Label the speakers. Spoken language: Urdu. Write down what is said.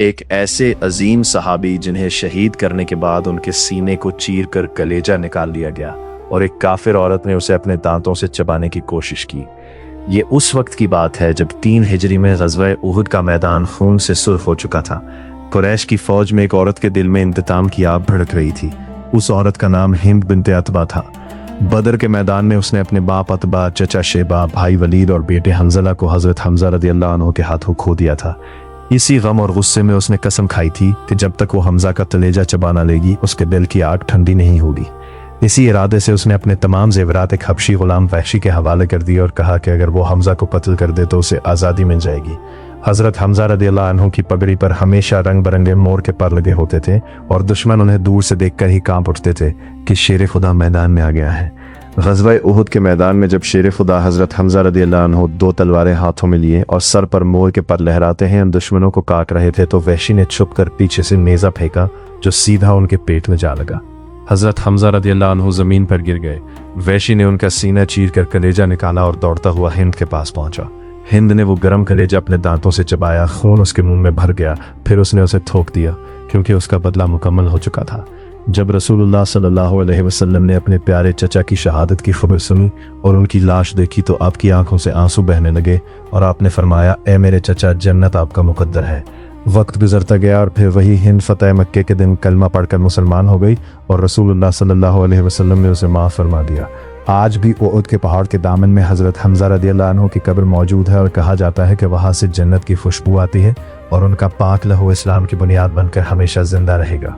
Speaker 1: ایک ایسے عظیم صحابی جنہیں شہید کرنے کے بعد ان کے سینے کو چیر کر کلیجہ نکال لیا گیا اور ایک کافر عورت نے اسے اپنے دانتوں سے چبانے کی کوشش کی۔ یہ اس وقت کی بات ہے جب 3 ہجری میں غزوہ احد کا میدان خون سے سرخ ہو چکا تھا۔ قریش کی فوج میں ایک عورت کے دل میں انتقام کی آگ بھڑک رہی تھی۔ اس عورت کا نام ہند بنت عتبہ تھا۔ بدر کے میدان میں اس نے اپنے باپ عتبہ، چچا شیبہ، بھائی ولید اور بیٹے حنظلہ کو حضرت حمزہ رضی اللہ عنہ کے ہاتھوں کھو دیا تھا۔ اسی غم اور غصے میں اس نے قسم کھائی تھی کہ جب تک وہ حمزہ کا کلیجہ چبا نہ لے گی اس کے دل کی آگ ٹھنڈی نہیں ہوگی۔ اسی ارادے سے اس نے اپنے تمام زیورات ایک حبشی غلام وحشی کے حوالے کر دیے اور کہا کہ اگر وہ حمزہ کو قتل کر دے تو اسے آزادی مل جائے گی۔ حضرت حمزہ رضی اللہ عنہ کی پگڑی پر ہمیشہ رنگ برنگے مور کے پر لگے ہوتے تھے اور دشمن انہیں دور سے دیکھ کر ہی کانپ اٹھتے تھے کہ شیر خدا میدان میں آ گیا ہے۔ غزوہ احد کے میدان میں جب شیر خدا حضرت حمزہ رضی اللہ عنہ 2 تلواریں ہاتھوں میں لیے اور سر پر مور کے پر لہراتے ہیں ان دشمنوں کو کاٹ رہے تھے تو وحشی نے چھپ کر پیچھے سے نیزہ پھینکا جو سیدھا ان کے پیٹ میں جا لگا۔ حضرت حمزہ رضی اللہ عنہ زمین پر گر گئے۔ وحشی نے ان کا سینہ چیر کر کلیجہ نکالا اور دوڑتا ہوا ہند کے پاس پہنچا۔ ہند نے وہ گرم کلیجہ اپنے دانتوں سے چبایا، خون اس کے منہ میں بھر گیا، پھر اس نے اسے تھوک دیا کیونکہ اس کا بدلہ مکمل ہو چکا تھا۔ جب رسول اللہ صلی اللہ علیہ وسلم نے اپنے پیارے چچا کی شہادت کی خبر سنی اور ان کی لاش دیکھی تو آپ کی آنکھوں سے آنسو بہنے لگے اور آپ نے فرمایا، اے میرے چچا، جنت آپ کا مقدر ہے۔ وقت گزرتا گیا اور پھر وہی ہند فتح مکے کے دن کلمہ پڑھ کر مسلمان ہو گئی اور رسول اللہ صلی اللہ علیہ وسلم نے اسے معاف فرما دیا۔ آج بھی احد کے پہاڑ کے دامن میں حضرت حمزہ رضی اللہ عنہ کی قبر موجود ہے اور کہا جاتا ہے کہ وہاں سے جنت کی خوشبو آتی ہے اور ان کا پاک لہو اسلام کی بنیاد بن کر ہمیشہ زندہ رہے گا۔